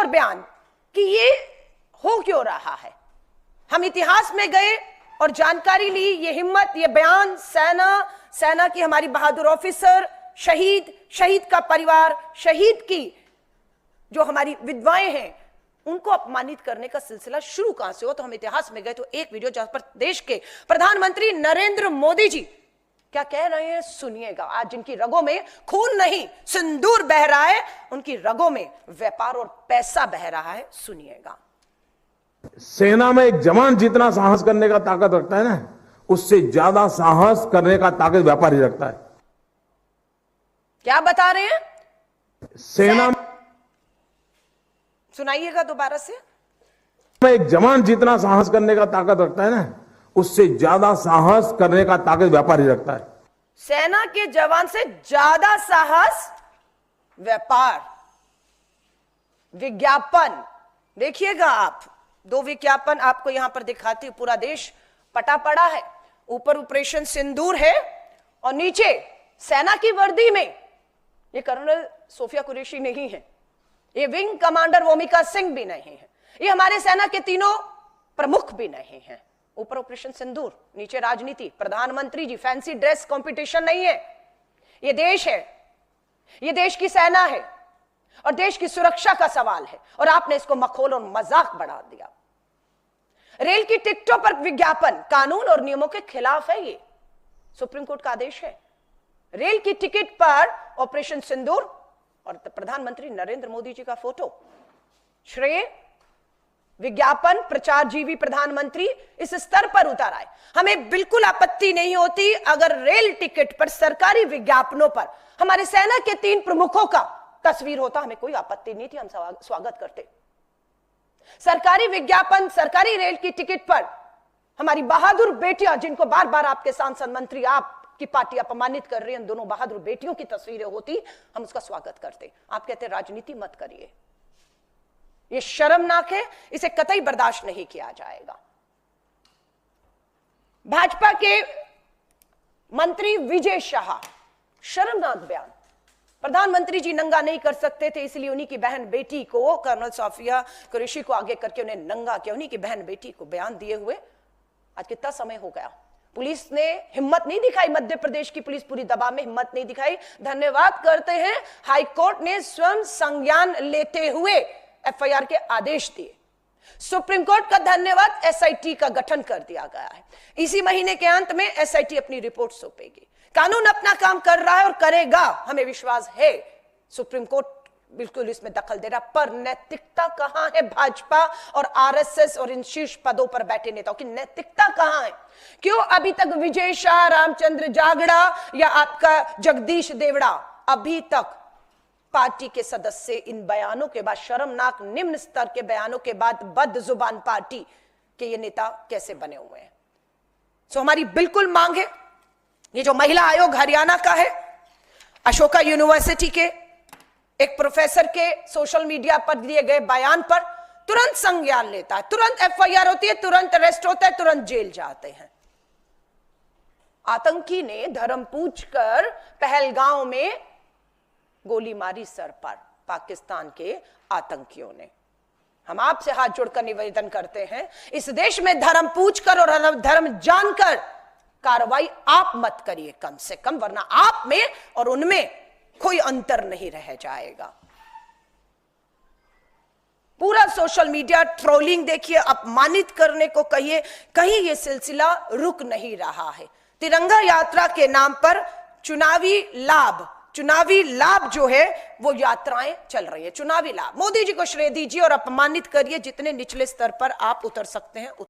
और बयान कि ये हो क्यों रहा है। हम इतिहास में गए और जानकारी ली, ये हिम्मत, ये बयान, सेना की हमारी बहादुर ऑफिसर, शहीद का परिवार, शहीद की जो हमारी विधवाएं हैं, उनको अपमानित करने का सिलसिला शुरू कहां से हो। तो हम इतिहास में गए तो एक वीडियो जहां पर देश के प्रधानमंत्री नरेंद्र मोदी जी क्या कह रहे हैं सुनिएगा। आज जिनकी रगों में खून नहीं सिंदूर बह रहा है, उनकी रगों में व्यापार और पैसा बह रहा है, सुनिएगा। सेना में एक जवान जितना साहस करने का ताकत रखता है ना, उससे ज्यादा साहस करने का ताकत व्यापारी रखता है। क्या बता रहे हैं? सेना सुनाइएगा दोबारा से। में एक जवान जितना साहस करने का ताकत रखता है ना, उससे ज्यादा साहस करने का ताकत व्यापारी रखता है। सेना के जवान से ज्यादा साहस व्यापार। विज्ञापन देखिएगा आप, 2 विज्ञापन आपको यहां पर दिखाती हूं। पूरा देश पटा पड़ा है, ऊपर ऑपरेशन सिंदूर है और नीचे सेना की वर्दी में ये कर्नल सोफिया कुरैशी नहीं है, ये विंग कमांडर वोमिका सिंह भी नहीं है, ये हमारे सेना के तीनों प्रमुख भी नहीं है। ऊपर ऑपरेशन सिंदूर, नीचे राजनीति, प्रधानमंत्री जी। फैंसी ड्रेस कंपटीशन नहीं है, ये देश है, ये देश की सेना है और देश की सुरक्षा का सवाल है, और आपने इसको मखौल और मजाक बढ़ा दिया। रेल की टिकटों पर विज्ञापन कानून और नियमों के खिलाफ है, ये सुप्रीम कोर्ट का आदेश है। रेल की टिकट पर ऑपरेशन सिंदूर और प्रधानमंत्री नरेंद्र मोदी जी का फोटो। श्रेय विज्ञापन प्रचारजीवी प्रधानमंत्री इस स्तर पर उतर आए। हमें बिल्कुल आपत्ति नहीं होती अगर रेल टिकट पर, सरकारी विज्ञापनों पर हमारे सेना के 3 प्रमुखों का तस्वीर होता, हमें कोई आपत्ति नहीं थी, हम स्वागत करते। सरकारी विज्ञापन, सरकारी रेल की टिकट पर हमारी बहादुर बेटियां, जिनको बार बार आपके सांसद मंत्री, आपकी पार्टी अपमानित कर रही है, दोनों बहादुर बेटियों की तस्वीरें होती, हम उसका स्वागत करते। आप कहते राजनीति मत करिए, ये शर्मनाक है, इसे कतई बर्दाश्त नहीं किया जाएगा। भाजपा के मंत्री विजय शाह, शर्मनाक बयान। प्रधानमंत्री जी नंगा नहीं कर सकते थे, इसलिए उन्हीं की बहन बेटी को, कर्नल सोफिया कुरैशी को आगे करके उन्हें नंगा किया। उन्हीं की बहन बेटी को बयान दिए हुए आज कितना समय हो गया। पुलिस ने हिम्मत नहीं दिखाई, मध्य प्रदेश की पुलिस पूरी दबाव में हिम्मत नहीं दिखाई। धन्यवाद करते हैं हाईकोर्ट ने स्वयं संज्ञान लेते हुए एफआईआर के आदेश दिए। सुप्रीम कोर्ट का धन्यवाद, एसआईटी का गठन कर दिया गया है। इसी महीने के अंत में एसआईटी अपनी रिपोर्ट सौंपेगी। कानून अपना काम कर रहा है और करेगा, हमें विश्वास है। सुप्रीम कोर्ट बिल्कुल इसमें दखल दे रहा, पर नैतिकता कहां है भाजपा और आरएसएस और इन शीर्ष पदों पर बैठे नेताओं की नैतिकता कहां है? क्यों अभी तक विजय शाह, रामचंद्र जागड़ा या आपका जगदीश देवड़ा, अभी तक पार्टी के सदस्य इन बयानों के बाद, शर्मनाक निम्न स्तर के बयानों के बाद, बदजुबान पार्टी के ये नेता कैसे बने हुए हैं? सो हमारी बिल्कुल मांग है, ये जो महिला आयोग हरियाणा का है, अशोका यूनिवर्सिटी के एक प्रोफेसर के सोशल मीडिया पर दिए गए बयान पर तुरंत संज्ञान लेता है, तुरंत एफआईआर होती है, तुरंत अरेस्ट होता है, तुरंत जेल जाते हैं। आतंकी ने धर्म पूछकर पहलगांव में गोली मारी सर पर, पाकिस्तान के आतंकियों ने। हम आपसे हाथ जोड़कर निवेदन करते हैं, इस देश में धर्म पूछकर और धर्म जानकर कार्रवाई आप मत करिए कम से कम, वरना आप में और उनमें कोई अंतर नहीं रह जाएगा। पूरा सोशल मीडिया ट्रोलिंग देखिए, अपमानित करने को कहिए, कहीं यह सिलसिला रुक नहीं रहा है। तिरंगा यात्रा के नाम पर चुनावी लाभ जो है वो यात्राएं चल रही है, चुनावी लाभ। मोदी जी को श्रेय दीजिए और अपमानित करिए, जितने निचले स्तर पर आप उतर सकते हैं।